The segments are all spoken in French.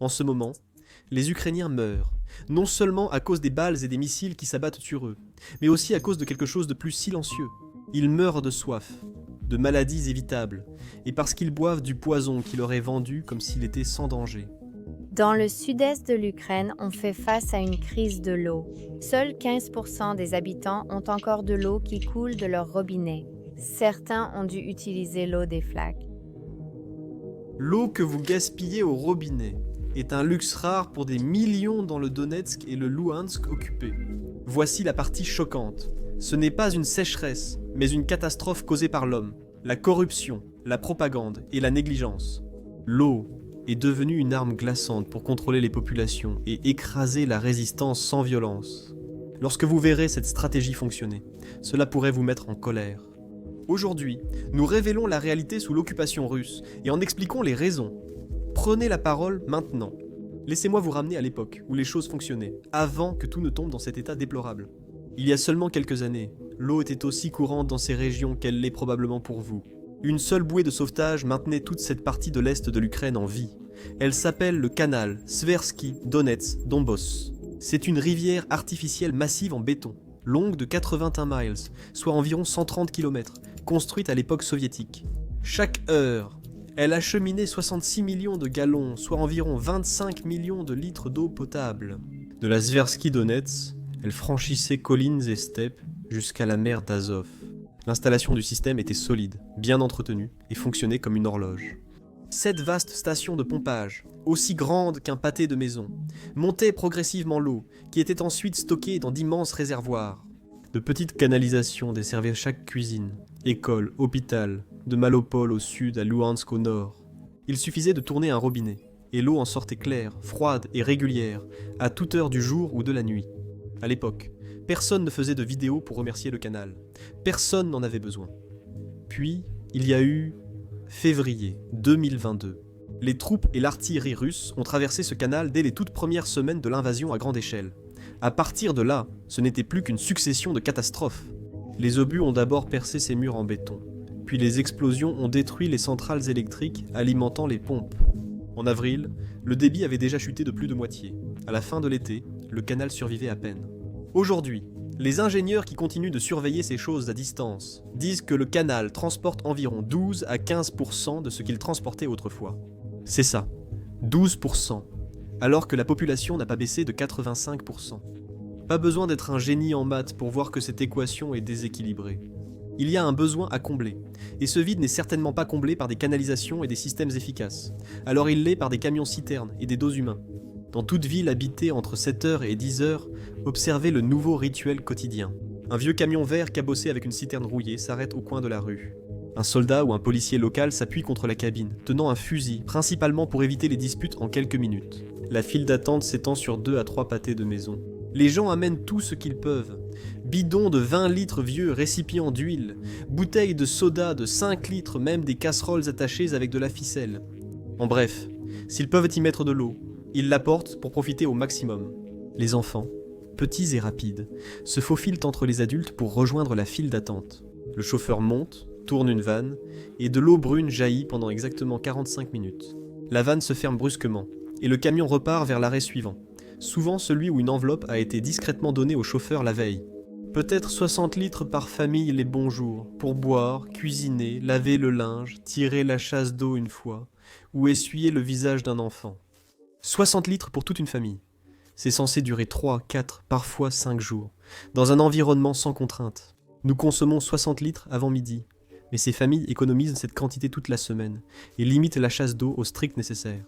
En ce moment, les Ukrainiens meurent, non seulement à cause des balles et des missiles qui s'abattent sur eux, mais aussi à cause de quelque chose de plus silencieux. Ils meurent de soif, de maladies évitables, et parce qu'ils boivent du poison qui leur est vendu comme s'il était sans danger. Dans le sud-est de l'Ukraine, on fait face à une crise de l'eau. Seuls 15% des habitants ont encore de l'eau qui coule de leur robinet. Certains ont dû utiliser l'eau des flaques. L'eau que vous gaspillez au robinet est un luxe rare pour des millions dans le Donetsk et le Louhansk occupés. Voici la partie choquante. Ce n'est pas une sécheresse, mais une catastrophe causée par l'homme, la corruption, la propagande et la négligence. L'eau est devenue une arme glaçante pour contrôler les populations et écraser la résistance sans violence. Lorsque vous verrez cette stratégie fonctionner, cela pourrait vous mettre en colère. Aujourd'hui, nous révélons la réalité sous l'occupation russe et en expliquons les raisons. Prenez la parole maintenant. Laissez-moi vous ramener à l'époque où les choses fonctionnaient, avant que tout ne tombe dans cet état déplorable. Il y a seulement quelques années, l'eau était aussi courante dans ces régions qu'elle l'est probablement pour vous. Une seule bouée de sauvetage maintenait toute cette partie de l'est de l'Ukraine en vie. Elle s'appelle le canal Sversky Donets Donbos. C'est une rivière artificielle massive en béton, longue de 81 miles, soit environ 130 km, construite à l'époque soviétique. Chaque heure, elle acheminait 66 millions de gallons, soit environ 25 millions de litres d'eau potable. De la Sversky Donets, elle franchissait collines et steppes jusqu'à la mer d'Azov. L'installation du système était solide, bien entretenue et fonctionnait comme une horloge. 7 vastes stations de pompage, aussi grandes qu'un pâté de maison, montaient progressivement l'eau, qui était ensuite stockée dans d'immenses réservoirs. De petites canalisations desservaient chaque cuisine, école, hôpital, de Malopol au sud à Louhansk au nord. Il suffisait de tourner un robinet, et l'eau en sortait claire, froide et régulière, à toute heure du jour ou de la nuit. À l'époque, personne ne faisait de vidéo pour remercier le canal. Personne n'en avait besoin. Puis, il y a eu février 2022. Les troupes et l'artillerie russes ont traversé ce canal dès les toutes premières semaines de l'invasion à grande échelle. À partir de là, ce n'était plus qu'une succession de catastrophes. Les obus ont d'abord percé ces murs en béton, puis les explosions ont détruit les centrales électriques alimentant les pompes. En avril, le débit avait déjà chuté de plus de moitié. À la fin de l'été, le canal survivait à peine. Aujourd'hui, les ingénieurs qui continuent de surveiller ces choses à distance disent que le canal transporte environ 12 à 15% de ce qu'il transportait autrefois. C'est ça, 12%, alors que la population n'a pas baissé de 85%. Pas besoin d'être un génie en maths pour voir que cette équation est déséquilibrée. Il y a un besoin à combler, et ce vide n'est certainement pas comblé par des canalisations et des systèmes efficaces, alors il l'est par des camions-citernes et des dos humains. Dans toute ville habitée entre 7h et 10h, observez le nouveau rituel quotidien. Un vieux camion vert cabossé avec une citerne rouillée s'arrête au coin de la rue. Un soldat ou un policier local s'appuie contre la cabine, tenant un fusil, principalement pour éviter les disputes en quelques minutes. La file d'attente s'étend sur 2 à 3 pâtés de maison. Les gens amènent tout ce qu'ils peuvent. Bidons de 20 litres vieux, récipients d'huile, bouteilles de soda de 5 litres, même des casseroles attachées avec de la ficelle. En bref, s'ils peuvent y mettre de l'eau, ils l'apportent pour profiter au maximum. Les enfants, petits et rapides, se faufilent entre les adultes pour rejoindre la file d'attente. Le chauffeur monte, tourne une vanne, et de l'eau brune jaillit pendant exactement 45 minutes. La vanne se ferme brusquement, et le camion repart vers l'arrêt suivant, souvent celui où une enveloppe a été discrètement donnée au chauffeur la veille. Peut-être 60 litres par famille les bons jours, pour boire, cuisiner, laver le linge, tirer la chasse d'eau une fois, ou essuyer le visage d'un enfant. 60 litres pour toute une famille. C'est censé durer 3, 4, parfois 5 jours, dans un environnement sans contrainte. Nous consommons 60 litres avant midi, mais ces familles économisent cette quantité toute la semaine et limitent la chasse d'eau au strict nécessaire.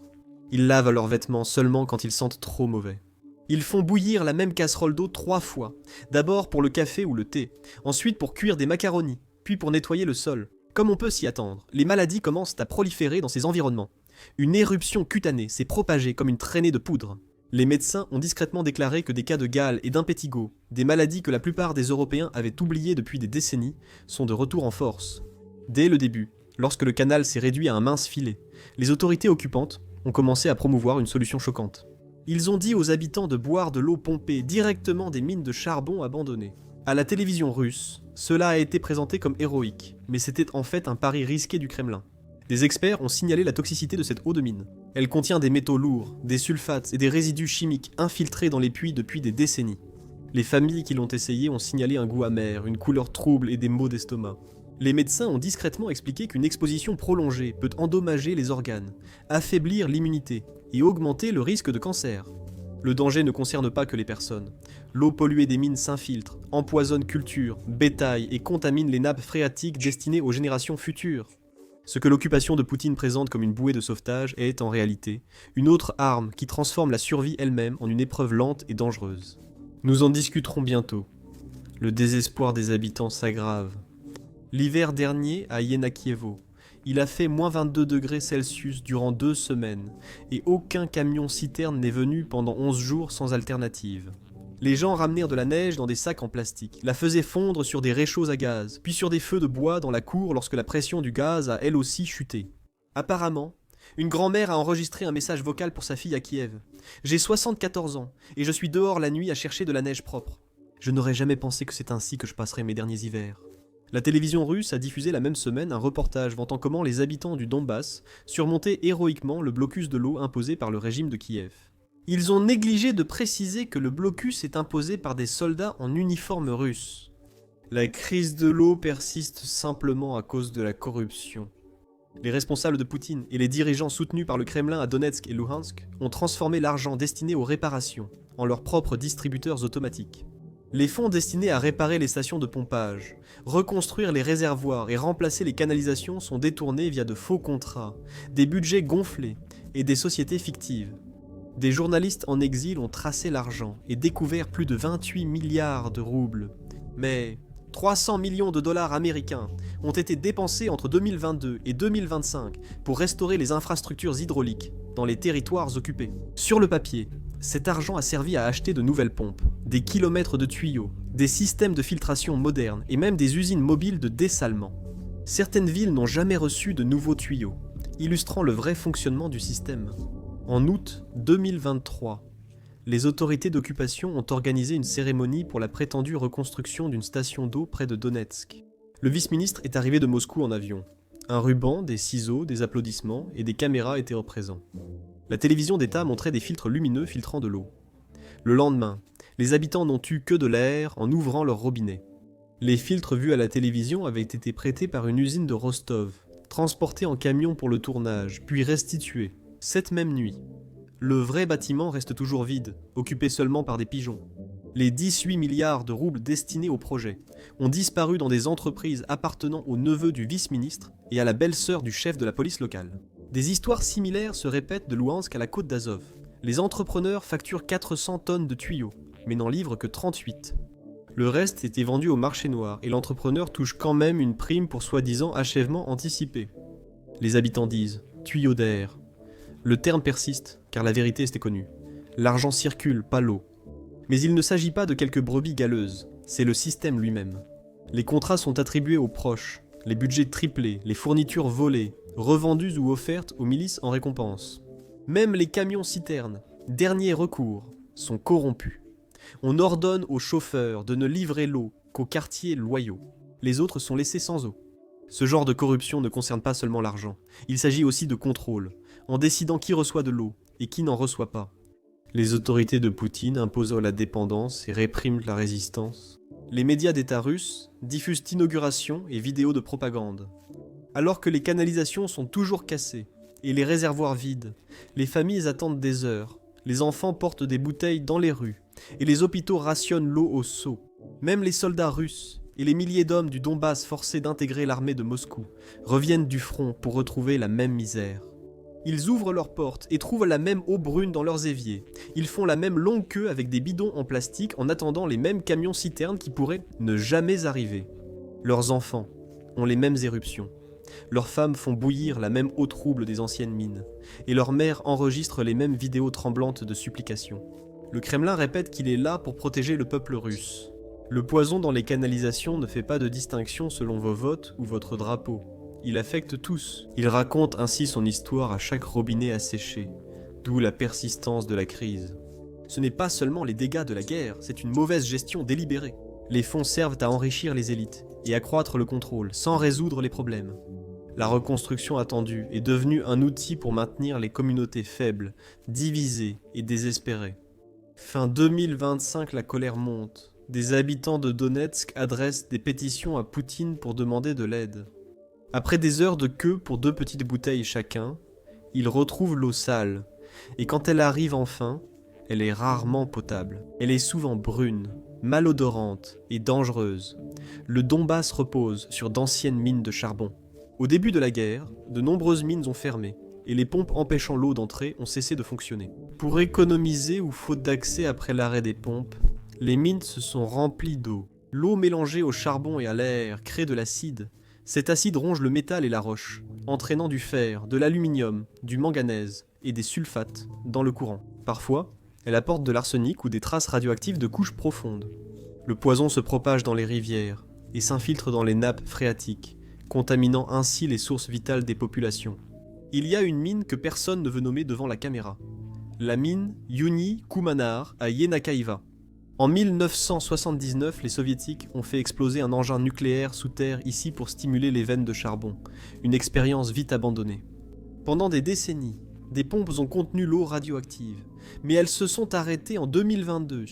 Ils lavent leurs vêtements seulement quand ils sentent trop mauvais. Ils font bouillir la même casserole d'eau 3 fois, d'abord pour le café ou le thé, ensuite pour cuire des macaronis, puis pour nettoyer le sol. Comme on peut s'y attendre, les maladies commencent à proliférer dans ces environnements. Une éruption cutanée s'est propagée comme une traînée de poudre. Les médecins ont discrètement déclaré que des cas de gale et d'impétigo, des maladies que la plupart des Européens avaient oubliées depuis des décennies, sont de retour en force. Dès le début, lorsque le canal s'est réduit à un mince filet, les autorités occupantes ont commencé à promouvoir une solution choquante. Ils ont dit aux habitants de boire de l'eau pompée directement des mines de charbon abandonnées. À la télévision russe, cela a été présenté comme héroïque, mais c'était en fait un pari risqué du Kremlin. Des experts ont signalé la toxicité de cette eau de mine. Elle contient des métaux lourds, des sulfates et des résidus chimiques infiltrés dans les puits depuis des décennies. Les familles qui l'ont essayé ont signalé un goût amer, une couleur trouble et des maux d'estomac. Les médecins ont discrètement expliqué qu'une exposition prolongée peut endommager les organes, affaiblir l'immunité et augmenter le risque de cancer. Le danger ne concerne pas que les personnes. L'eau polluée des mines s'infiltre, empoisonne cultures, bétail et contamine les nappes phréatiques destinées aux générations futures. Ce que l'occupation de Poutine présente comme une bouée de sauvetage est en réalité une autre arme qui transforme la survie elle-même en une épreuve lente et dangereuse. Nous en discuterons bientôt. Le désespoir des habitants s'aggrave. L'hiver dernier, à Yenakievo, il a fait moins 22 degrés Celsius durant 2 semaines, et aucun camion-citerne n'est venu pendant 11 jours sans alternative. Les gens ramenèrent de la neige dans des sacs en plastique, la faisaient fondre sur des réchauds à gaz, puis sur des feux de bois dans la cour lorsque la pression du gaz a elle aussi chuté. Apparemment, une grand-mère a enregistré un message vocal pour sa fille à Kiev. « J'ai 74 ans, et je suis dehors la nuit à chercher de la neige propre. Je n'aurais jamais pensé que c'est ainsi que je passerais mes derniers hivers. » La télévision russe a diffusé la même semaine un reportage vantant comment les habitants du Donbass surmontaient héroïquement le blocus de l'eau imposé par le régime de Kiev. Ils ont négligé de préciser que le blocus est imposé par des soldats en uniforme russe. La crise de l'eau persiste simplement à cause de la corruption. Les responsables de Poutine et les dirigeants soutenus par le Kremlin à Donetsk et Luhansk ont transformé l'argent destiné aux réparations en leurs propres distributeurs automatiques. Les fonds destinés à réparer les stations de pompage, reconstruire les réservoirs et remplacer les canalisations sont détournés via de faux contrats, des budgets gonflés et des sociétés fictives. Des journalistes en exil ont tracé l'argent et découvert plus de 28 milliards de roubles. Mais 300 millions de dollars américains ont été dépensés entre 2022 et 2025 pour restaurer les infrastructures hydrauliques dans les territoires occupés. Sur le papier, cet argent a servi à acheter de nouvelles pompes, des kilomètres de tuyaux, des systèmes de filtration modernes et même des usines mobiles de dessalement. Certaines villes n'ont jamais reçu de nouveaux tuyaux, illustrant le vrai fonctionnement du système. En août 2023, les autorités d'occupation ont organisé une cérémonie pour la prétendue reconstruction d'une station d'eau près de Donetsk. Le vice-ministre est arrivé de Moscou en avion. Un ruban, des ciseaux, des applaudissements et des caméras étaient présents. La télévision d'État montrait des filtres lumineux filtrant de l'eau. Le lendemain, les habitants n'ont eu que de l'air en ouvrant leur robinet. Les filtres vus à la télévision avaient été prêtés par une usine de Rostov, transportés en camion pour le tournage, puis restitués. Cette même nuit, le vrai bâtiment reste toujours vide, occupé seulement par des pigeons. Les 18 milliards de roubles destinés au projet ont disparu dans des entreprises appartenant au neveu du vice-ministre et à la belle-sœur du chef de la police locale. Des histoires similaires se répètent de Louhansk à la côte d'Azov. Les entrepreneurs facturent 400 tonnes de tuyaux, mais n'en livrent que 38. Le reste était vendu au marché noir et l'entrepreneur touche quand même une prime pour soi-disant achèvement anticipé. Les habitants disent « tuyau d'air ». Le terme persiste, car la vérité était connue. L'argent circule, pas l'eau. Mais il ne s'agit pas de quelques brebis galeuses, c'est le système lui-même. Les contrats sont attribués aux proches, les budgets triplés, les fournitures volées, revendues ou offertes aux milices en récompense. Même les camions-citernes, dernier recours, sont corrompus. On ordonne aux chauffeurs de ne livrer l'eau qu'aux quartiers loyaux. Les autres sont laissés sans eau. Ce genre de corruption ne concerne pas seulement l'argent, il s'agit aussi de contrôle, en décidant qui reçoit de l'eau et qui n'en reçoit pas. Les autorités de Poutine imposent la dépendance et répriment la résistance. Les médias d'État russes diffusent inaugurations et vidéos de propagande. Alors que les canalisations sont toujours cassées et les réservoirs vides, les familles attendent des heures, les enfants portent des bouteilles dans les rues et les hôpitaux rationnent l'eau au seau. Même les soldats russes et les milliers d'hommes du Donbass forcés d'intégrer l'armée de Moscou reviennent du front pour retrouver la même misère. Ils ouvrent leurs portes et trouvent la même eau brune dans leurs éviers. Ils font la même longue queue avec des bidons en plastique en attendant les mêmes camions-citernes qui pourraient ne jamais arriver. Leurs enfants ont les mêmes éruptions. Leurs femmes font bouillir la même eau trouble des anciennes mines. Et leurs mères enregistrent les mêmes vidéos tremblantes de supplication. Le Kremlin répète qu'il est là pour protéger le peuple russe. Le poison dans les canalisations ne fait pas de distinction selon vos votes ou votre drapeau. Il affecte tous. Il raconte ainsi son histoire à chaque robinet asséché, d'où la persistance de la crise. Ce n'est pas seulement les dégâts de la guerre, c'est une mauvaise gestion délibérée. Les fonds servent à enrichir les élites et accroître le contrôle, sans résoudre les problèmes. La reconstruction attendue est devenue un outil pour maintenir les communautés faibles, divisées et désespérées. Fin 2025, la colère monte. Des habitants de Donetsk adressent des pétitions à Poutine pour demander de l'aide. Après des heures de queue pour 2 petites bouteilles chacun, ils retrouvent l'eau sale, et quand elle arrive enfin, elle est rarement potable. Elle est souvent brune, malodorante et dangereuse. Le Donbass repose sur d'anciennes mines de charbon. Au début de la guerre, de nombreuses mines ont fermé, et les pompes empêchant l'eau d'entrer ont cessé de fonctionner. Pour économiser ou faute d'accès après l'arrêt des pompes, les mines se sont remplies d'eau. L'eau mélangée au charbon et à l'air crée de l'acide. Cet acide ronge le métal et la roche, entraînant du fer, de l'aluminium, du manganèse et des sulfates dans le courant. Parfois, elle apporte de l'arsenic ou des traces radioactives de couches profondes. Le poison se propage dans les rivières et s'infiltre dans les nappes phréatiques, contaminant ainsi les sources vitales des populations. Il y a une mine que personne ne veut nommer devant la caméra. La mine Yuni Kumanar à Yenakaiva. En 1979, les soviétiques ont fait exploser un engin nucléaire sous terre ici pour stimuler les veines de charbon, une expérience vite abandonnée. Pendant des décennies, des pompes ont contenu l'eau radioactive, mais elles se sont arrêtées en 2022.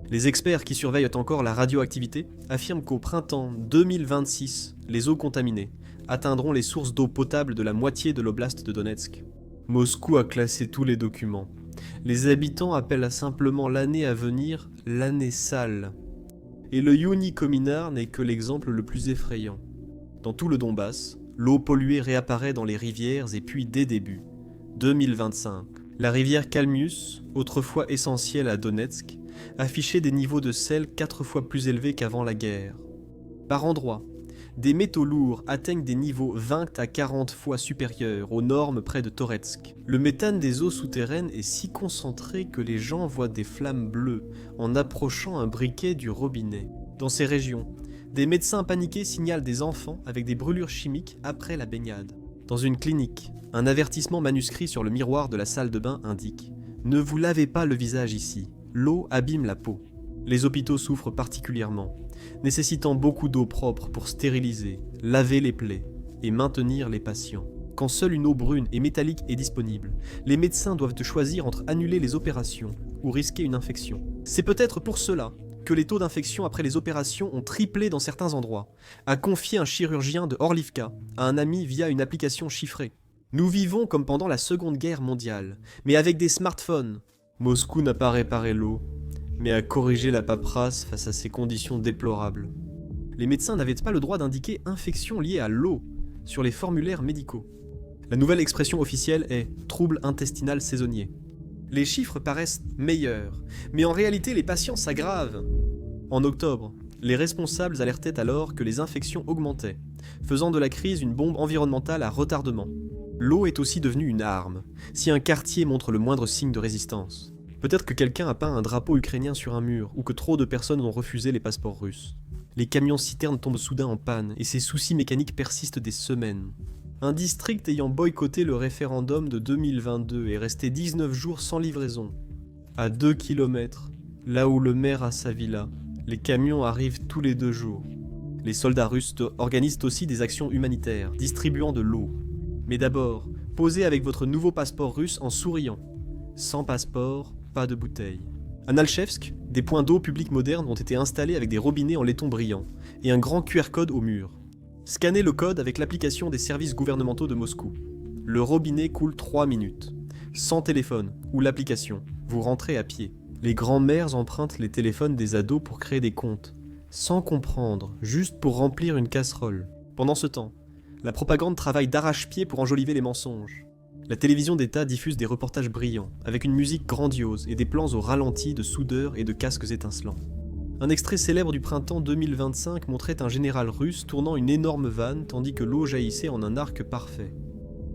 Les experts qui surveillent encore la radioactivité affirment qu'au printemps 2026, les eaux contaminées atteindront les sources d'eau potable de la moitié de l'oblast de Donetsk. Moscou a classé tous les documents. Les habitants appellent simplement l'année à venir l'année sale. Et le Yuni Kominar n'est que l'exemple le plus effrayant. Dans tout le Donbass, l'eau polluée réapparaît dans les rivières et puis dès début 2025. La rivière Kalmius, autrefois essentielle à Donetsk, affichait des niveaux de sel 4 fois plus élevés qu'avant la guerre. Par endroits, des métaux lourds atteignent des niveaux 20 à 40 fois supérieurs aux normes près de Toretsk. Le méthane des eaux souterraines est si concentré que les gens voient des flammes bleues en approchant un briquet du robinet. Dans ces régions, des médecins paniqués signalent des enfants avec des brûlures chimiques après la baignade. Dans une clinique, un avertissement manuscrit sur le miroir de la salle de bain indique « Ne vous lavez pas le visage ici, l'eau abîme la peau ». Les hôpitaux souffrent particulièrement, nécessitant beaucoup d'eau propre pour stériliser, laver les plaies et maintenir les patients. Quand seule une eau brune et métallique est disponible, les médecins doivent choisir entre annuler les opérations ou risquer une infection. C'est peut-être pour cela que les taux d'infection après les opérations ont triplé dans certains endroits, a confié un chirurgien de Orlivka à un ami via une application chiffrée. Nous vivons comme pendant la Seconde Guerre mondiale, mais avec des smartphones. Moscou n'a pas réparé l'eau, mais a corrigé la paperasse face à ces conditions déplorables. Les médecins n'avaient pas le droit d'indiquer infection liée à l'eau sur les formulaires médicaux. La nouvelle expression officielle est « trouble intestinal saisonnier ». Les chiffres paraissent meilleurs, mais en réalité les patients s'aggravent. En octobre, les responsables alertaient alors que les infections augmentaient, faisant de la crise une bombe environnementale à retardement. L'eau est aussi devenue une arme, si un quartier montre le moindre signe de résistance. Peut-être que quelqu'un a peint un drapeau ukrainien sur un mur, ou que trop de personnes ont refusé les passeports russes. Les camions-citernes tombent soudain en panne, et ces soucis mécaniques persistent des semaines. Un district ayant boycotté le référendum de 2022 est resté 19 jours sans livraison. À 2 km, là où le maire a sa villa, les camions arrivent tous les 2 jours. Les soldats russes organisent aussi des actions humanitaires, distribuant de l'eau. Mais d'abord, posez avec votre nouveau passeport russe en souriant. Sans passeport, pas de bouteille. À Nalchevsk, des points d'eau publics modernes ont été installés avec des robinets en laiton brillant et un grand QR code au mur. Scannez le code avec l'application des services gouvernementaux de Moscou. Le robinet coule 3 minutes. Sans téléphone ou l'application, vous rentrez à pied. Les grands-mères empruntent les téléphones des ados pour créer des comptes, sans comprendre, juste pour remplir une casserole. Pendant ce temps, la propagande travaille d'arrache-pied pour enjoliver les mensonges. La télévision d'État diffuse des reportages brillants, avec une musique grandiose et des plans au ralenti de soudeurs et de casques étincelants. Un extrait célèbre du printemps 2025 montrait un général russe tournant une énorme vanne tandis que l'eau jaillissait en un arc parfait.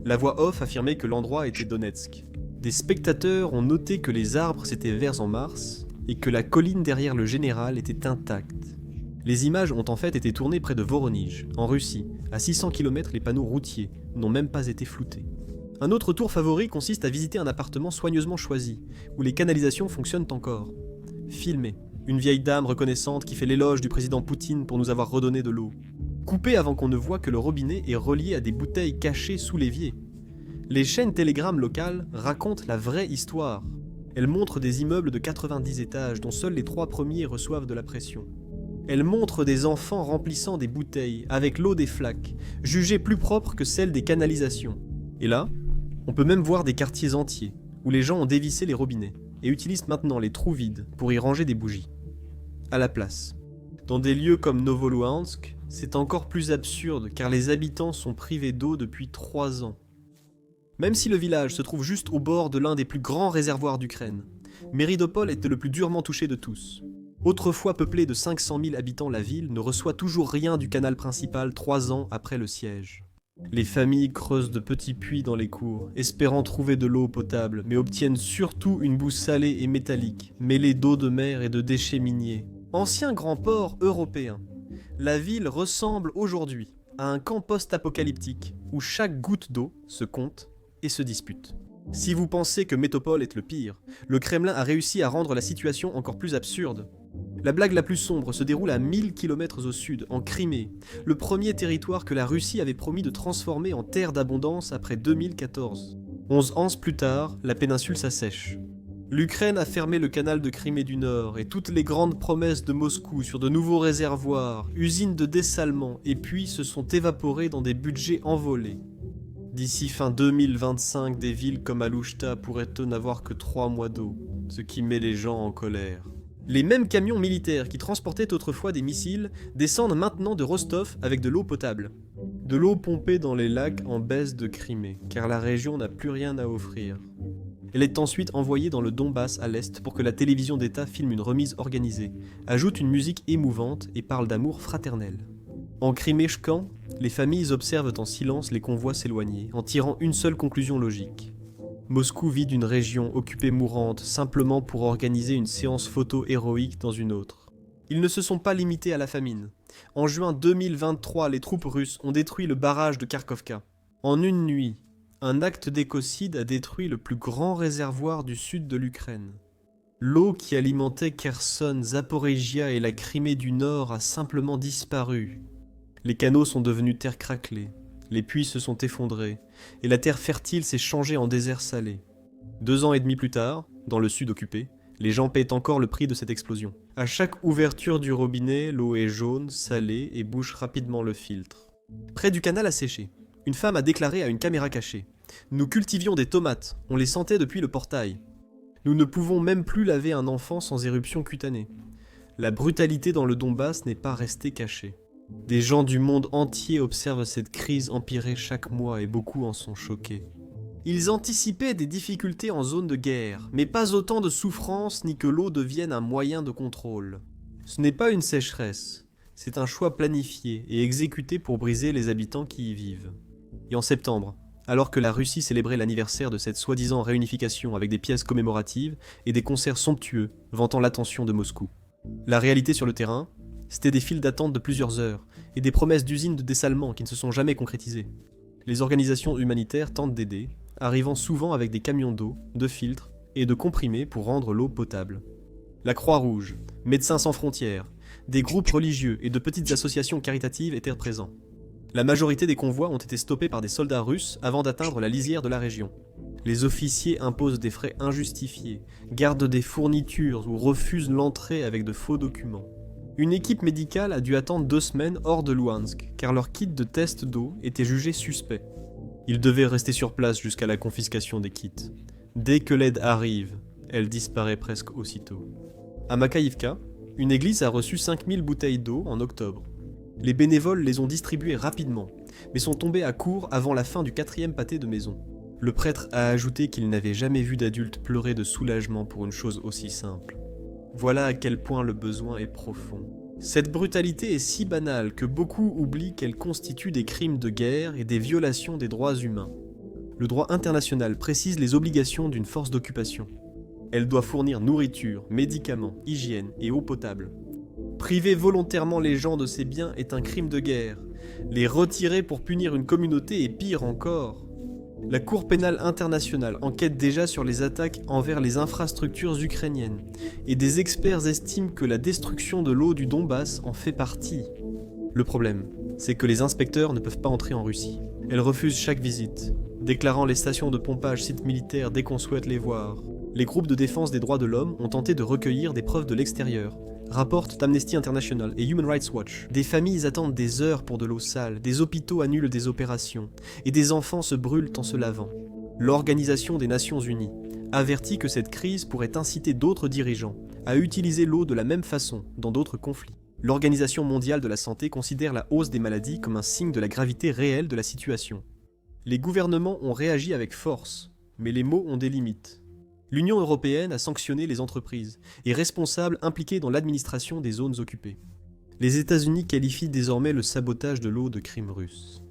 La voix off affirmait que l'endroit était Donetsk. Des spectateurs ont noté que les arbres s'étaient verts en mars et que la colline derrière le général était intacte. Les images ont en fait été tournées près de Voronij, en Russie. À 600 km, les panneaux routiers n'ont même pas été floutés. Un autre tour favori consiste à visiter un appartement soigneusement choisi, où les canalisations fonctionnent encore. Filmer. Une vieille dame reconnaissante qui fait l'éloge du président Poutine pour nous avoir redonné de l'eau. Coupé avant qu'on ne voie que le robinet est relié à des bouteilles cachées sous l'évier. Les chaînes Telegram locales racontent la vraie histoire. Elles montrent des immeubles de 90 étages dont seuls les 3 premiers reçoivent de la pression. Elles montrent des enfants remplissant des bouteilles avec l'eau des flaques, jugée plus propre que celle des canalisations. Et là, on peut même voir des quartiers entiers où les gens ont dévissé les robinets et utilisent maintenant les trous vides pour y ranger des bougies. À la place. Dans des lieux comme Novoluhansk, c'est encore plus absurde car les habitants sont privés d'eau depuis 3 ans. Même si le village se trouve juste au bord de l'un des plus grands réservoirs d'Ukraine, Méridopol était le plus durement touché de tous. Autrefois peuplée de 500 000 habitants, la ville ne reçoit toujours rien du canal principal 3 ans après le siège. Les familles creusent de petits puits dans les cours, espérant trouver de l'eau potable, mais obtiennent surtout une boue salée et métallique, mêlée d'eau de mer et de déchets miniers. Ancien grand port européen, la ville ressemble aujourd'hui à un camp post-apocalyptique où chaque goutte d'eau se compte et se dispute. Si vous pensez que Métopole est le pire, le Kremlin a réussi à rendre la situation encore plus absurde. La blague la plus sombre se déroule à 1000 km au sud, en Crimée, le premier territoire que la Russie avait promis de transformer en terre d'abondance après 2014. 11 ans plus tard, la péninsule s'assèche. L'Ukraine a fermé le canal de Crimée du Nord et toutes les grandes promesses de Moscou sur de nouveaux réservoirs, usines de dessalement et puits se sont évaporées dans des budgets envolés. D'ici fin 2025, des villes comme Alushta pourraient n'avoir que 3 mois d'eau, ce qui met les gens en colère. Les mêmes camions militaires qui transportaient autrefois des missiles descendent maintenant de Rostov avec de l'eau potable. De l'eau pompée dans les lacs en baisse de Crimée, car la région n'a plus rien à offrir. Elle est ensuite envoyée dans le Donbass à l'est pour que la télévision d'État filme une remise organisée, ajoute une musique émouvante et parle d'amour fraternel. En Crimée-Chkan, les familles observent en silence les convois s'éloigner, en tirant une seule conclusion logique. Moscou vide une région occupée mourante simplement pour organiser une séance photo héroïque dans une autre. Ils ne se sont pas limités à la famine. En juin 2023, les troupes russes ont détruit le barrage de Kharkovka. En une nuit, un acte d'écocide a détruit le plus grand réservoir du sud de l'Ukraine. L'eau qui alimentait Kherson, Zaporijia et la Crimée du Nord a simplement disparu. Les canaux sont devenus terre craquelée, les puits se sont effondrés, et la terre fertile s'est changée en désert salé. 2 ans et demi plus tard, dans le sud occupé, les gens paient encore le prix de cette explosion. À chaque ouverture du robinet, l'eau est jaune, salée et bouche rapidement le filtre. Près du canal asséché, une femme a déclaré à une caméra cachée « Nous cultivions des tomates, on les sentait depuis le portail. Nous ne pouvons même plus laver un enfant sans éruption cutanée. » La brutalité dans le Donbass n'est pas restée cachée. Des gens du monde entier observent cette crise empirer chaque mois et beaucoup en sont choqués. Ils anticipaient des difficultés en zone de guerre, mais pas autant de souffrance ni que l'eau devienne un moyen de contrôle. Ce n'est pas une sécheresse, c'est un choix planifié et exécuté pour briser les habitants qui y vivent. Et en septembre, alors que la Russie célébrait l'anniversaire de cette soi-disant réunification avec des pièces commémoratives et des concerts somptueux vantant l'attention de Moscou. La réalité sur le terrain, c'était des files d'attente de plusieurs heures et des promesses d'usines de dessalement qui ne se sont jamais concrétisées. Les organisations humanitaires tentent d'aider, arrivant souvent avec des camions d'eau, de filtres et de comprimés pour rendre l'eau potable. La Croix-Rouge, Médecins sans frontières, des groupes religieux et de petites associations caritatives étaient présents. La majorité des convois ont été stoppés par des soldats russes avant d'atteindre la lisière de la région. Les officiers imposent des frais injustifiés, gardent des fournitures ou refusent l'entrée avec de faux documents. Une équipe médicale a dû attendre 2 semaines hors de Louhansk, car leur kit de test d'eau était jugé suspect. Ils devaient rester sur place jusqu'à la confiscation des kits. Dès que l'aide arrive, elle disparaît presque aussitôt. À Makayivka, une église a reçu 5000 bouteilles d'eau en octobre. Les bénévoles les ont distribuées rapidement, mais sont tombés à court avant la fin du 4e pâté de maison. Le prêtre a ajouté qu'il n'avait jamais vu d'adulte pleurer de soulagement pour une chose aussi simple. Voilà à quel point le besoin est profond. Cette brutalité est si banale que beaucoup oublient qu'elle constitue des crimes de guerre et des violations des droits humains. Le droit international précise les obligations d'une force d'occupation. Elle doit fournir nourriture, médicaments, hygiène et eau potable. Priver volontairement les gens de ces biens est un crime de guerre. Les retirer pour punir une communauté est pire encore. La Cour pénale internationale enquête déjà sur les attaques envers les infrastructures ukrainiennes, et des experts estiment que la destruction de l'eau du Donbass en fait partie. Le problème, c'est que les inspecteurs ne peuvent pas entrer en Russie. Elles refusent chaque visite, déclarant les stations de pompage sites militaires dès qu'on souhaite les voir. Les groupes de défense des droits de l'homme ont tenté de recueillir des preuves de l'extérieur, rapportent Amnesty International et Human Rights Watch. Des familles attendent des heures pour de l'eau sale, des hôpitaux annulent des opérations, et des enfants se brûlent en se lavant. L'Organisation des Nations Unies avertit que cette crise pourrait inciter d'autres dirigeants à utiliser l'eau de la même façon dans d'autres conflits. L'Organisation mondiale de la santé considère la hausse des maladies comme un signe de la gravité réelle de la situation. Les gouvernements ont réagi avec force, mais les mots ont des limites. L'Union européenne a sanctionné les entreprises et responsables impliqués dans l'administration des zones occupées. Les États-Unis qualifient désormais le sabotage de l'eau de crime russe.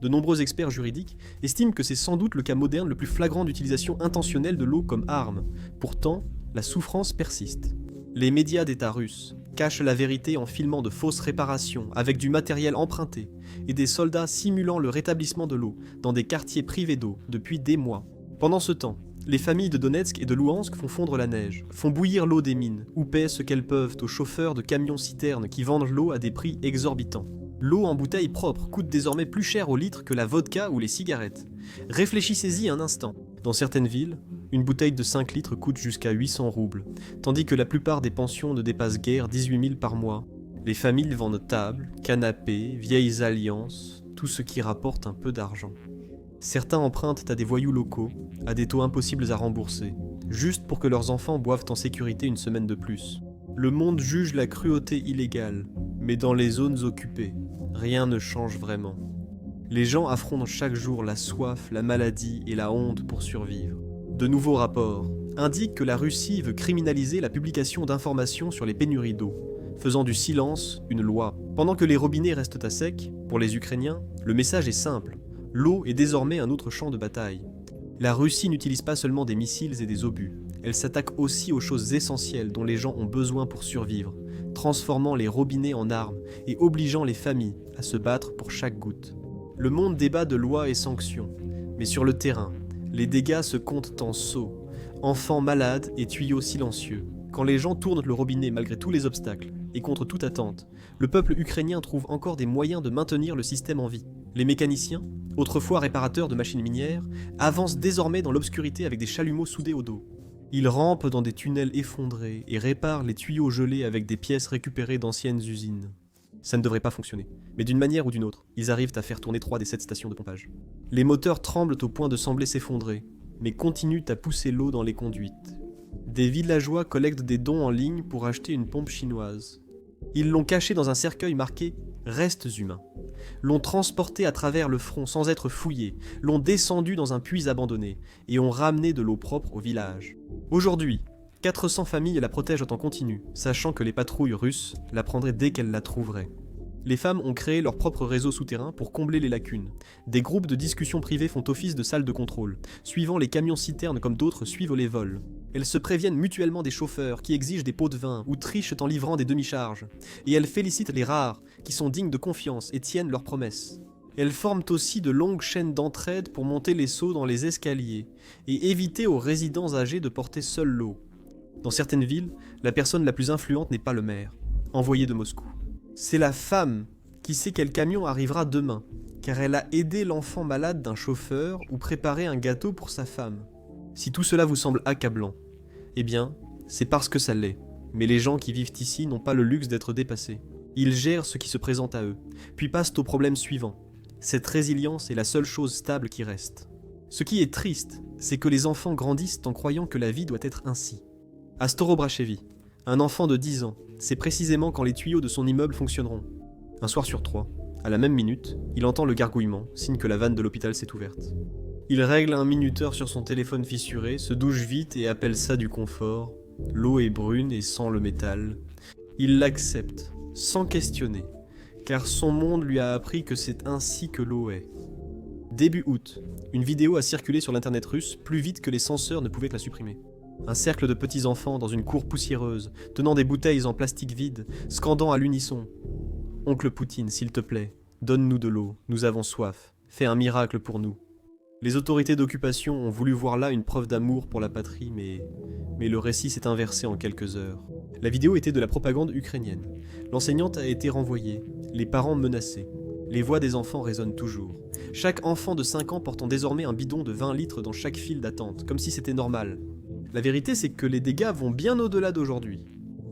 De nombreux experts juridiques estiment que c'est sans doute le cas moderne le plus flagrant d'utilisation intentionnelle de l'eau comme arme. Pourtant, la souffrance persiste. Les médias d'État russes cachent la vérité en filmant de fausses réparations avec du matériel emprunté et des soldats simulant le rétablissement de l'eau dans des quartiers privés d'eau depuis des mois. Pendant ce temps, les familles de Donetsk et de Louhansk font fondre la neige, font bouillir l'eau des mines, ou paient ce qu'elles peuvent aux chauffeurs de camions-citernes qui vendent l'eau à des prix exorbitants. L'eau en bouteille propre coûte désormais plus cher au litre que la vodka ou les cigarettes. Réfléchissez-y un instant. Dans certaines villes, une bouteille de 5 litres coûte jusqu'à 800 roubles, tandis que la plupart des pensions ne dépassent guère 18 000 par mois. Les familles vendent tables, canapés, vieilles alliances, tout ce qui rapporte un peu d'argent. Certains empruntent à des voyous locaux, à des taux impossibles à rembourser, juste pour que leurs enfants boivent en sécurité une semaine de plus. Le monde juge la cruauté illégale, mais dans les zones occupées, rien ne change vraiment. Les gens affrontent chaque jour la soif, la maladie et la honte pour survivre. De nouveaux rapports indiquent que la Russie veut criminaliser la publication d'informations sur les pénuries d'eau, faisant du silence une loi. Pendant que les robinets restent à sec, pour les Ukrainiens, le message est simple. L'eau est désormais un autre champ de bataille. La Russie n'utilise pas seulement des missiles et des obus, elle s'attaque aussi aux choses essentielles dont les gens ont besoin pour survivre, transformant les robinets en armes et obligeant les familles à se battre pour chaque goutte. Le monde débat de lois et sanctions, mais sur le terrain, les dégâts se comptent en seaux, enfants malades et tuyaux silencieux. Quand les gens tournent le robinet malgré tous les obstacles et contre toute attente, le peuple ukrainien trouve encore des moyens de maintenir le système en vie. Les mécaniciens, autrefois réparateurs de machines minières, avancent désormais dans l'obscurité avec des chalumeaux soudés au dos. Ils rampent dans des tunnels effondrés et réparent les tuyaux gelés avec des pièces récupérées d'anciennes usines. Ça ne devrait pas fonctionner, mais d'une manière ou d'une autre, ils arrivent à faire tourner 3 des 7 stations de pompage. Les moteurs tremblent au point de sembler s'effondrer, mais continuent à pousser l'eau dans les conduites. Des villageois collectent des dons en ligne pour acheter une pompe chinoise. Ils l'ont cachée dans un cercueil marqué « Restes humains », l'ont transporté à travers le front sans être fouillé, l'ont descendu dans un puits abandonné et ont ramené de l'eau propre au village. Aujourd'hui, 400 familles la protègent en continu, sachant que les patrouilles russes la prendraient dès qu'elles la trouveraient. Les femmes ont créé leur propre réseau souterrain pour combler les lacunes. Des groupes de discussion privés font office de salles de contrôle, suivant les camions-citernes comme d'autres suivent les vols. Elles se préviennent mutuellement des chauffeurs qui exigent des pots de vin ou trichent en livrant des demi-charges. Et elles félicitent les rares, qui sont dignes de confiance et tiennent leurs promesses. Elles forment aussi de longues chaînes d'entraide pour monter les seaux dans les escaliers et éviter aux résidents âgés de porter seuls l'eau. Dans certaines villes, la personne la plus influente n'est pas le maire, envoyé de Moscou. C'est la femme qui sait quel camion arrivera demain, car elle a aidé l'enfant malade d'un chauffeur ou préparé un gâteau pour sa femme. Si tout cela vous semble accablant, eh bien, c'est parce que ça l'est. Mais les gens qui vivent ici n'ont pas le luxe d'être dépassés. Ils gèrent ce qui se présente à eux, puis passent au problème suivant. Cette résilience est la seule chose stable qui reste. Ce qui est triste, c'est que les enfants grandissent en croyant que la vie doit être ainsi. À Storobrachevi, un enfant de 10 ans, c'est précisément quand les tuyaux de son immeuble fonctionneront. Un soir sur 3, à la même minute, il entend le gargouillement, signe que la vanne de l'hôpital s'est ouverte. Il règle un minuteur sur son téléphone fissuré, se douche vite et appelle ça du confort. L'eau est brune et sent le métal. Il l'accepte, sans questionner, car son monde lui a appris que c'est ainsi que l'eau est. Début août, une vidéo a circulé sur l'internet russe plus vite que les censeurs ne pouvaient la supprimer. Un cercle de petits enfants dans une cour poussiéreuse, tenant des bouteilles en plastique vide, scandant à l'unisson « Oncle Poutine, s'il te plaît, donne-nous de l'eau, nous avons soif, fais un miracle pour nous ». Les autorités d'occupation ont voulu voir là une preuve d'amour pour la patrie, mais le récit s'est inversé en quelques heures. La vidéo était de la propagande ukrainienne. L'enseignante a été renvoyée, les parents menacés. Les voix des enfants résonnent toujours. Chaque enfant de 5 ans portant désormais un bidon de 20 litres dans chaque file d'attente, comme si c'était normal. La vérité, c'est que les dégâts vont bien au-delà d'aujourd'hui.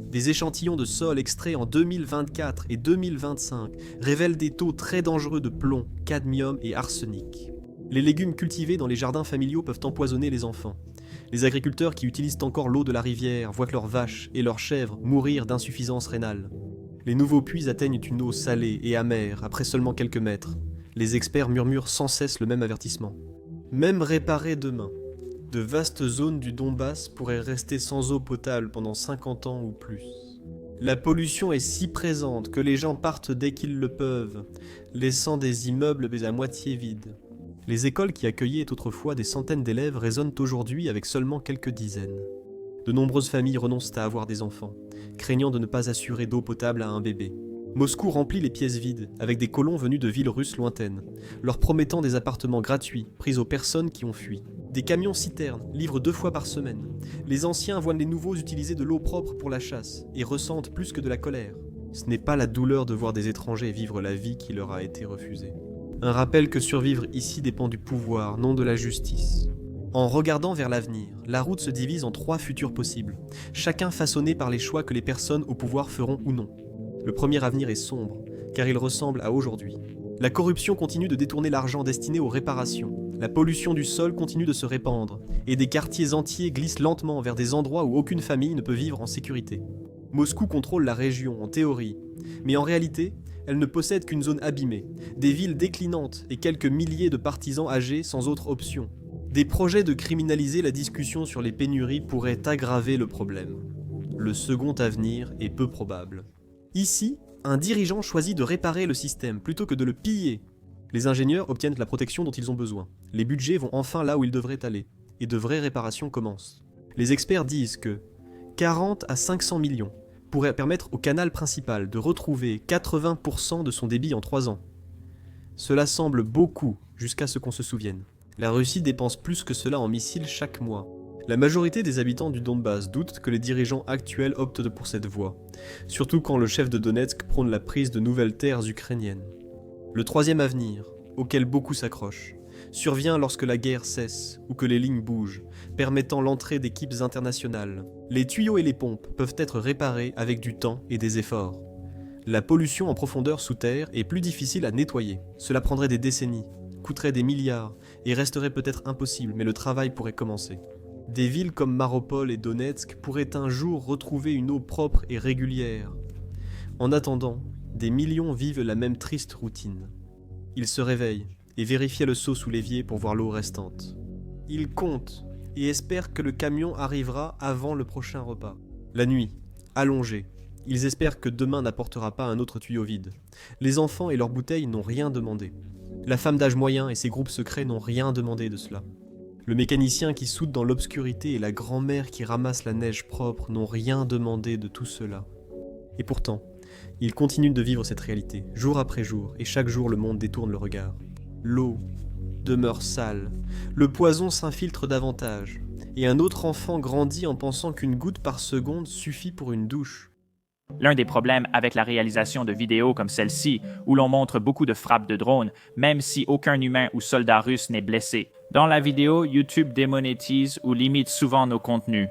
Des échantillons de sol extraits en 2024 et 2025 révèlent des taux très dangereux de plomb, cadmium et arsenic. Les légumes cultivés dans les jardins familiaux peuvent empoisonner les enfants. Les agriculteurs qui utilisent encore l'eau de la rivière voient que leurs vaches et leurs chèvres mourir d'insuffisance rénale. Les nouveaux puits atteignent une eau salée et amère après seulement quelques mètres. Les experts murmurent sans cesse le même avertissement. Même réparés demain, de vastes zones du Donbass pourraient rester sans eau potable pendant 50 ans ou plus. La pollution est si présente que les gens partent dès qu'ils le peuvent, laissant des immeubles à moitié vides. Les écoles qui accueillaient autrefois des centaines d'élèves résonnent aujourd'hui avec seulement quelques dizaines. De nombreuses familles renoncent à avoir des enfants, craignant de ne pas assurer d'eau potable à un bébé. Moscou remplit les pièces vides avec des colons venus de villes russes lointaines, leur promettant des appartements gratuits pris aux personnes qui ont fui. Des camions-citernes livrent 2 fois par semaine. Les anciens voient les nouveaux utiliser de l'eau propre pour la chasse et ressentent plus que de la colère. Ce n'est pas la douleur de voir des étrangers vivre la vie qui leur a été refusée. Un rappel que survivre ici dépend du pouvoir, non de la justice. En regardant vers l'avenir, la route se divise en 3 futurs possibles, chacun façonné par les choix que les personnes au pouvoir feront ou non. Le premier avenir est sombre, car il ressemble à aujourd'hui. La corruption continue de détourner l'argent destiné aux réparations, la pollution du sol continue de se répandre, et des quartiers entiers glissent lentement vers des endroits où aucune famille ne peut vivre en sécurité. Moscou contrôle la région, en théorie, mais en réalité, elle ne possède qu'une zone abîmée, des villes déclinantes et quelques milliers de partisans âgés sans autre option. Des projets de criminaliser la discussion sur les pénuries pourraient aggraver le problème. Le second avenir est peu probable. Ici, un dirigeant choisit de réparer le système plutôt que de le piller. Les ingénieurs obtiennent la protection dont ils ont besoin. Les budgets vont enfin là où ils devraient aller, et de vraies réparations commencent. Les experts disent que 40 à 500 millions pourraient permettre au canal principal de retrouver 80% de son débit en 3 ans. Cela semble beaucoup jusqu'à ce qu'on se souvienne. La Russie dépense plus que cela en missiles chaque mois. La majorité des habitants du Donbass doutent que les dirigeants actuels optent pour cette voie, surtout quand le chef de Donetsk prône la prise de nouvelles terres ukrainiennes. Le troisième avenir, auquel beaucoup s'accrochent, survient lorsque la guerre cesse ou que les lignes bougent, permettant l'entrée d'équipes internationales. Les tuyaux et les pompes peuvent être réparés avec du temps et des efforts. La pollution en profondeur sous terre est plus difficile à nettoyer. Cela prendrait des décennies, coûterait des milliards et resterait peut-être impossible, mais le travail pourrait commencer. Des villes comme Mariupol et Donetsk pourraient un jour retrouver une eau propre et régulière. En attendant, des millions vivent la même triste routine. Ils se réveillent et vérifient le seau sous l'évier pour voir l'eau restante. Ils comptent et espèrent que le camion arrivera avant le prochain repas. La nuit, allongés, ils espèrent que demain n'apportera pas un autre tuyau vide. Les enfants et leurs bouteilles n'ont rien demandé. La femme d'âge moyen et ses groupes secrets n'ont rien demandé de cela. Le mécanicien qui soude dans l'obscurité et la grand-mère qui ramasse la neige propre n'ont rien demandé de tout cela. Et pourtant, ils continuent de vivre cette réalité, jour après jour, et chaque jour le monde détourne le regard. L'eau demeure sale, le poison s'infiltre davantage, et un autre enfant grandit en pensant qu'une goutte par seconde suffit pour une douche. L'un des problèmes avec la réalisation de vidéos comme celle-ci, où l'on montre beaucoup de frappes de drones, même si aucun humain ou soldat russe n'est blessé. Dans la vidéo, YouTube démonétise ou limite souvent nos contenus.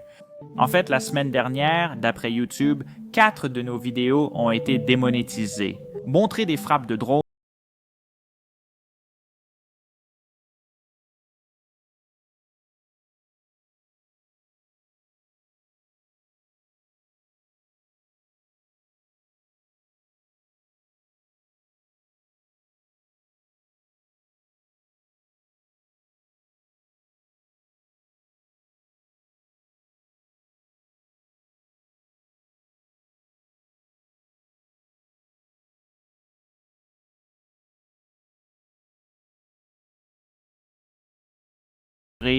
En fait, la semaine dernière, d'après YouTube, 4 de nos vidéos ont été démonétisées. Montrer des frappes de drones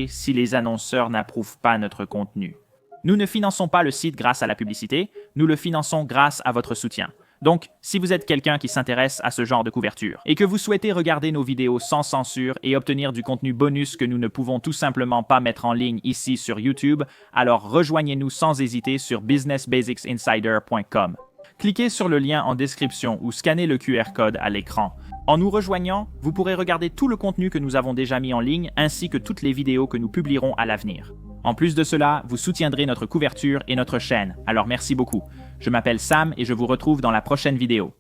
si les annonceurs n'approuvent pas notre contenu. Nous ne finançons pas le site grâce à la publicité, nous le finançons grâce à votre soutien. Donc, si vous êtes quelqu'un qui s'intéresse à ce genre de couverture et que vous souhaitez regarder nos vidéos sans censure et obtenir du contenu bonus que nous ne pouvons tout simplement pas mettre en ligne ici sur YouTube, alors rejoignez-nous sans hésiter sur businessbasicsinsider.com. Cliquez sur le lien en description ou scannez le QR code à l'écran. En nous rejoignant, vous pourrez regarder tout le contenu que nous avons déjà mis en ligne ainsi que toutes les vidéos que nous publierons à l'avenir. En plus de cela, vous soutiendrez notre couverture et notre chaîne, alors merci beaucoup. Je m'appelle Sam et je vous retrouve dans la prochaine vidéo.